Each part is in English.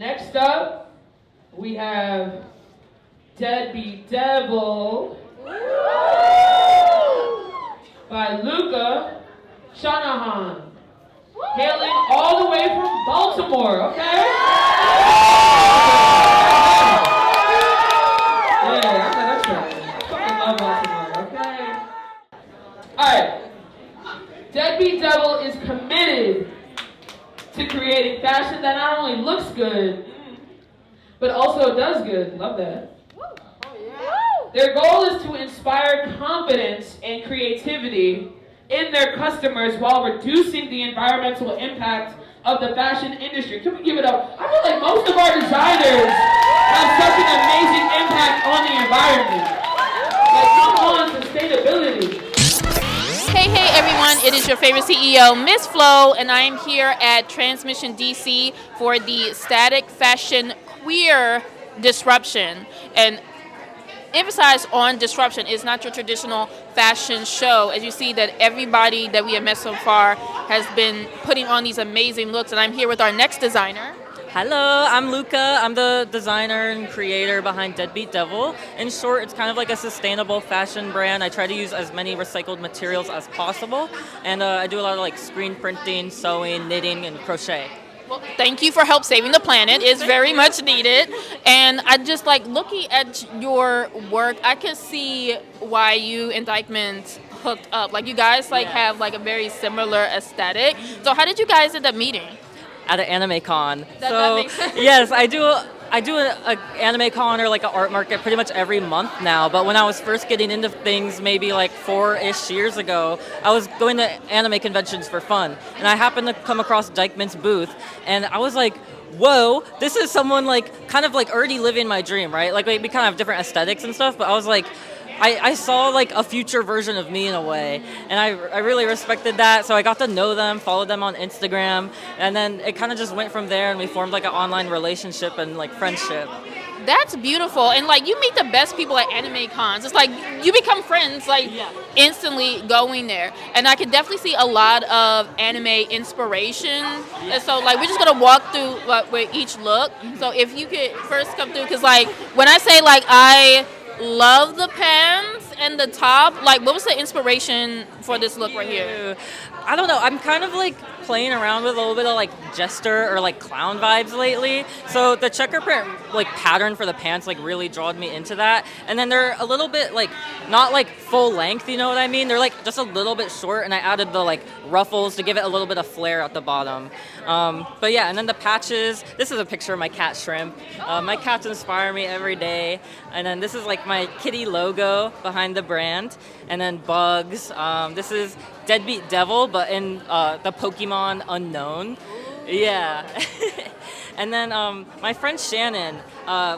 Next up, we have Deadbeat Devil by Luca Shanahan, hailing all the way from Baltimore, okay? Yeah, that's right. I fucking love Baltimore, okay? Alright. Deadbeat Devil is committed to creating fashion that not only looks good, but also does good. Love that. Their goal is to inspire confidence and creativity in their customers while reducing the environmental impact of the fashion industry. Can we give it up? I feel like most of our designers have such an amazing impact on the environment. Like, come on, sustainability. Hey everyone, it is your favorite CEO, Miss Flo, and I am here at Transmission DC for the Static Fashion Queer Disruption. And emphasize on disruption. It's not your traditional fashion show. As you see that everybody that we have met so far has been putting on these amazing looks, and I'm here with our next designer. Hello, I'm Luca. I'm the designer and creator behind Deadbeat Devil. In short, it's kind of like a sustainable fashion brand. I try to use as many recycled materials as possible, and I do a lot of like screen printing, sewing, knitting, and crochet. Well, thank you for help saving the planet. It's very much needed. And I just like looking at your work, I can see why you and Dykeman hooked up. Like you guys like have like a very similar aesthetic. So how did you guys end up meeting? At an anime con. That makes sense. Yes, I do an anime con or like an art market pretty much every month now. But when I was first getting into things, maybe like 4-ish years ago, I was going to anime conventions for fun, and I happened to come across Dykeman's booth, and I was like, whoa, this is someone like kind of like already living my dream, right? Like we kind of have different aesthetics and stuff, but I was like, I saw like a future version of me in a way, and I really respected that. So I got to know them, followed them on Instagram, and then it kind of just went from there, and we formed like an online relationship and like friendship. That's beautiful. And like you meet the best people at anime cons. It's like you become friends like instantly going there. And I can definitely see a lot of anime inspiration. And so like we're just gonna walk through like with each look. So if you could first come through, because like when I say like I love the pants and the top, like what was the inspiration for this look right here? I don't know, I'm kind of like playing around with a little bit of like jester or like clown vibes lately. So the checker print like pattern for the pants like really drawed me into that. And then they're a little bit like not like full length, you know what I mean? They're like just a little bit short, and I added the like ruffles to give it a little bit of flair at the bottom. But yeah, and then the patches. This is a picture of my cat Shrimp. My cats inspire me every day. And then this is like my kitty logo behind the brand. And then Bugs. This is Deadbeat Devil, but in the Pokemon Unknown. Yeah. And then my friend Shannon,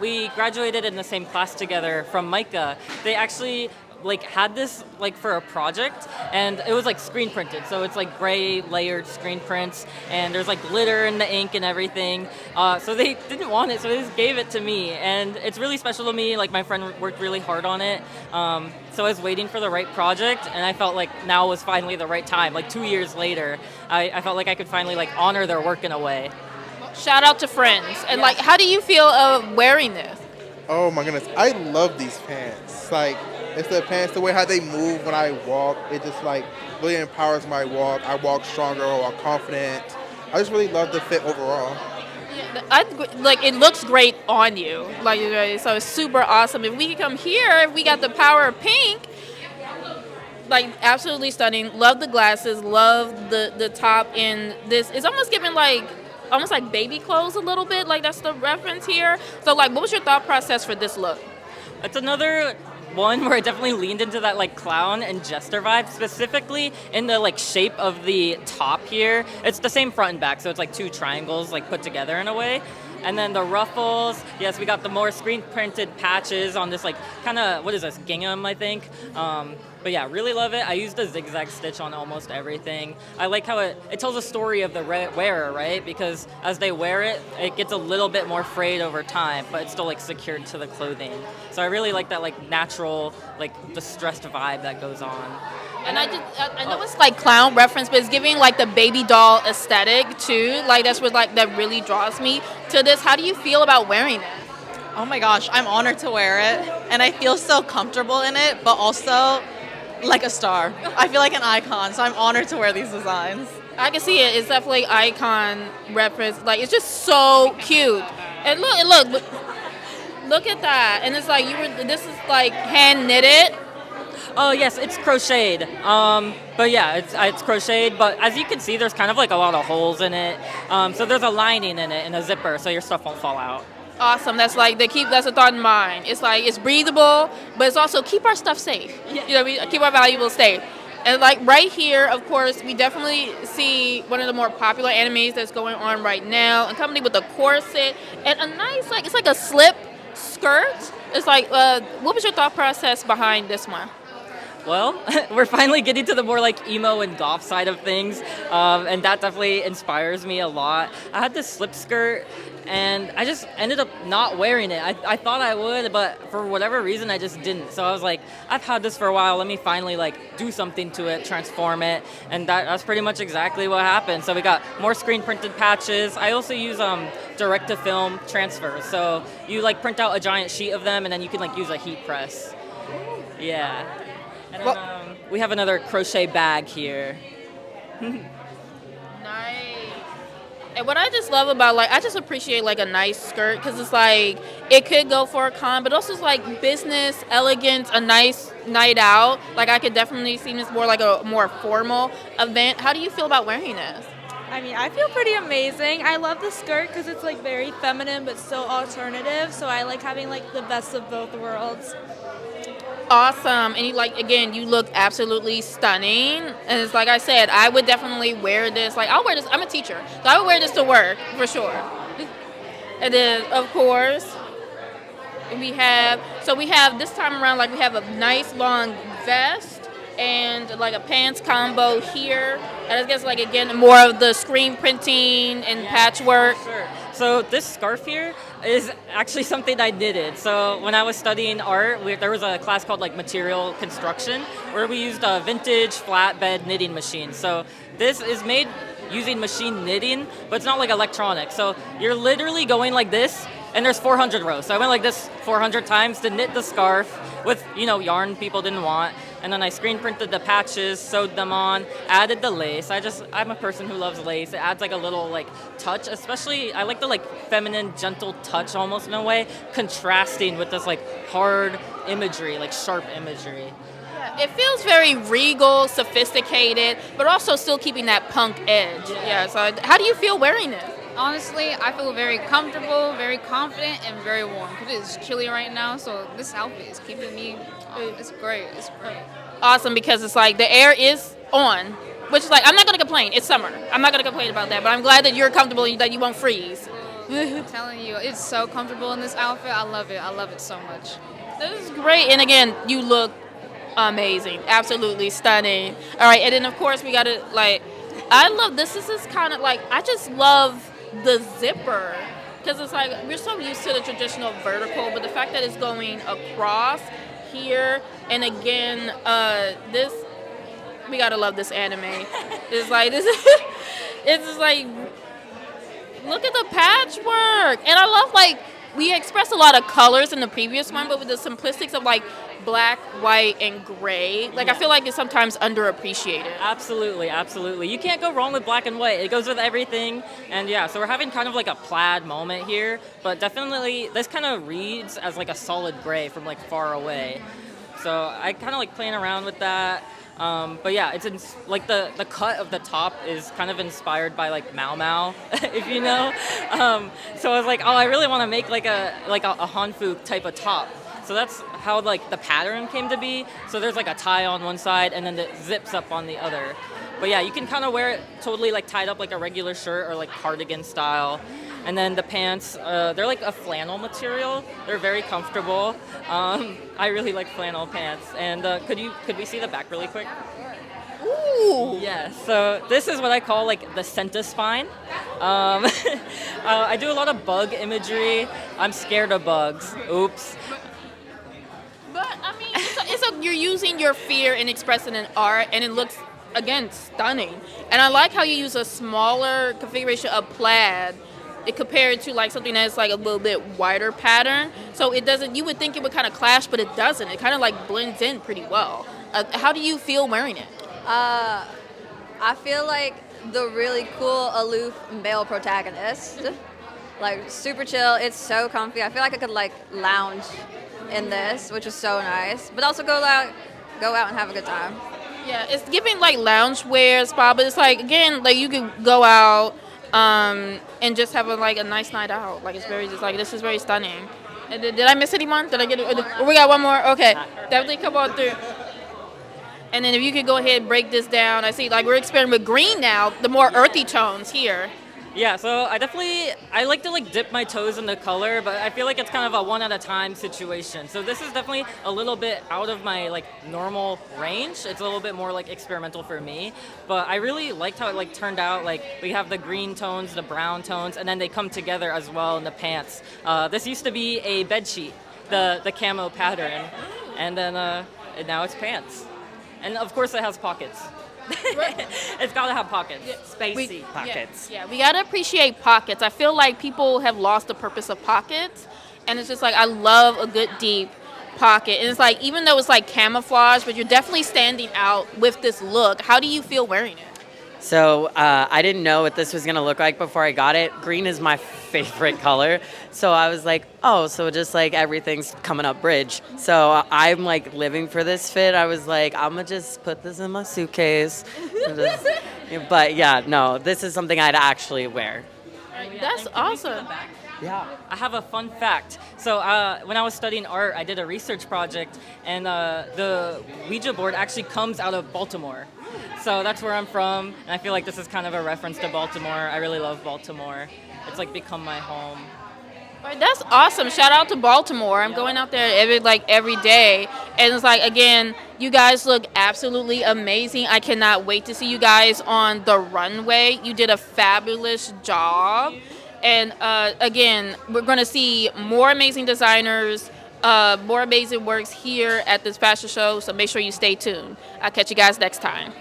we graduated in the same class together from Micah. They actually like had this like for a project, and it was like screen printed, so it's like gray layered screen prints, and there's like glitter in the ink and everything. So they didn't want it, so they just gave it to me, and it's really special to me. Like my friend worked really hard on it, so I was waiting for the right project, and I felt like now was finally the right time. Like 2 years later, I felt like I could finally like honor their work in a way. Shout out to friends. And like how do you feel of wearing this? Oh my goodness, I love these pants. Like, it's the pants, the way how they move when I walk, it just like really empowers my walk. I walk stronger, I walk confident. I just really love the fit overall. Yeah, like it looks great on you, like so it's super awesome. If we could come here, if we got the power of pink, like absolutely stunning. Love the glasses, love the top in this. It's almost giving like almost like baby clothes a little bit, like that's the reference here. So like what was your thought process for this look? It's another one where I definitely leaned into that like clown and jester vibe, specifically in the like shape of the top here. It's the same front and back, so it's like two triangles like put together in a way. And then the ruffles, yes, we got the more screen printed patches on this like kind of, what is this, gingham, I think. But yeah, really love it. I used a zigzag stitch on almost everything. I like how it tells a story of the wearer, right? Because as they wear it, it gets a little bit more frayed over time, but it's still like secured to the clothing. So I really like that like natural, like distressed vibe that goes on. And I know it's like clown reference, but it's giving like the baby doll aesthetic too. Like that's what like that really draws me to this. How do you feel about wearing it? Oh my gosh, I'm honored to wear it, and I feel so comfortable in it, but also like a star. I feel like an icon, so I'm honored to wear these designs. I can see it. It's definitely icon reference. Like it's just so cute. And look at that. And it's like this is like hand knitted. Oh yes, it's crocheted. But yeah, it's crocheted. But as you can see, there's kind of like a lot of holes in it. So there's a lining in it and a zipper, so your stuff won't fall out. Awesome. That's like that's a thought in mind. It's like it's breathable, but it's also keep our stuff safe. Yeah. You know, we keep our valuables safe. And like right here, of course, we definitely see one of the more popular animes that's going on right now, accompanied with a corset and a nice it's like a slip skirt. It's like, what was your thought process behind this one? Well, we're finally getting to the more like emo and goth side of things, and that definitely inspires me a lot. I had this slip skirt, and I just ended up not wearing it. I thought I would, but for whatever reason, I just didn't. So I was like, I've had this for a while. Let me finally like do something to it, transform it, and that's pretty much exactly what happened. So we got more screen printed patches. I also use direct to film transfers. So you like print out a giant sheet of them, and then you can like use a heat press. Yeah. And then, we have another crochet bag here. Nice. And what I just love about I just appreciate like a nice skirt because it's like it could go for a con, but also it's like business, elegance, a nice night out. Like I could definitely see this more like a more formal event. How do you feel about wearing this? I mean, I feel pretty amazing. I love the skirt because it's like very feminine but still alternative. So I like having like the best of both worlds. Awesome. And you look absolutely stunning. And it's like I said, I would definitely wear this. Like I'll wear this. I'm a teacher, so I would wear this to work for sure. And then of course we have this time around we have a nice long vest and like a pants combo here. And I guess again more of the screen printing and patchwork. Sure. So this scarf here is actually something I knitted. So when I was studying art, there was a class called material construction where we used a vintage flatbed knitting machine. So this is made using machine knitting, but it's not electronic. So you're literally going like this, and there's 400 rows. So I went like this 400 times to knit the scarf with yarn people didn't want. And then I screen printed the patches, sewed them on, added the lace. I'm a person who loves lace. It adds a little touch, especially I like the feminine, gentle touch almost in a way, contrasting with this hard imagery, sharp imagery. Yeah, it feels very regal, sophisticated, but also still keeping that punk edge. Yeah. So how do you feel wearing it? Honestly, I feel very comfortable, very confident, and very warm. Because it's chilly right now, so this outfit is keeping me. It's great. It's great. Awesome, because it's the air is on, which is I'm not gonna complain. It's summer. I'm not gonna complain about that. But I'm glad that you're comfortable, that you won't freeze. I'm telling you, it's so comfortable in this outfit. I love it. I love it so much. This is great, and again, you look amazing, absolutely stunning. All right, and then of course we gotta I love this. This is kind of I just love the zipper because it's we're so used to the traditional vertical, but the fact that it's going across here and again this we gotta love this anime. It's this it's just look at the patchwork, and I love we expressed a lot of colors in the previous one, but with the simplistics of black, white, and gray. I feel it's sometimes underappreciated. Absolutely. You can't go wrong with black and white. It goes with everything. And yeah, so we're having kind of a plaid moment here, but definitely this kind of reads as a solid gray from far away. So I kind of playing around with that. But yeah, it's the cut of the top is kind of inspired by Mau Mau, if you know. So I was I really want to make a Hanfu type of top. So that's how the pattern came to be. So there's a tie on one side and then it zips up on the other. But yeah, you can kind of wear it totally tied up like a regular shirt or cardigan style. And then the pants, they're a flannel material. They're very comfortable. I really like flannel pants. And could we see the back really quick? Ooh. Yeah, so this is what I call the Senta spine. I do a lot of bug imagery. I'm scared of bugs. Oops. But I mean, it's a you're using your fear and expressing in art, and it looks, again, stunning. And I like how you use a smaller configuration of plaid compared to like something that's like a little bit wider pattern. So it doesn't, you would think it would kind of clash, but it doesn't. It kind of like blends in pretty well. How do you feel wearing it? I feel like the really cool, aloof male protagonist. Like super chill. It's so comfy. I feel like I could like lounge in this, which is so nice. But also go out and have a good time. Yeah, it's giving like loungewear spa, but it's like, again, like you could go out and just have a nice night out. Like it's very just like, this is very stunning. And did I miss anyone? Did I get it? We got one more. Okay, definitely come on through. And then if you could go ahead and break this down, I see like we're experimenting with green now, the more earthy tones here. Yeah, so I like to like dip my toes in the color, but I feel like it's kind of a one at a time situation. So this is definitely a little bit out of my like normal range. It's a little bit more like experimental for me, but I really liked how it like turned out. Like we have the green tones, the brown tones, and then they come together as well in the pants. This used to be a bed sheet, the camo pattern, and then now it's pants. And of course it has pockets. It's gotta have pockets. Spacey pockets. Yeah, we gotta appreciate pockets. I feel like people have lost the purpose of pockets, and it's just like I love a good deep pocket. And it's like, even though it's like camouflage, but you're definitely standing out with this look. How do you feel wearing it? So I didn't know what this was going to look like before I got it. Green is my favorite color. So I was like, oh, so just like everything's coming up bridge. So I'm like living for this fit. I was like, I'm going to just put this in my suitcase. But yeah, no, this is something I'd actually wear. That's awesome. Yeah, I have a fun fact. So when I was studying art, I did a research project, and the Ouija board actually comes out of Baltimore. So that's where I'm from, and I feel like this is kind of a reference to Baltimore. I really love Baltimore. It's like become my home. All right, that's awesome. Shout out to Baltimore. I'm going out there every day. And it's like, again, you guys look absolutely amazing. I cannot wait to see you guys on the runway. You did a fabulous job. And again, we're going to see more amazing designers, more amazing works here at this fashion show. So make sure you stay tuned. I'll catch you guys next time.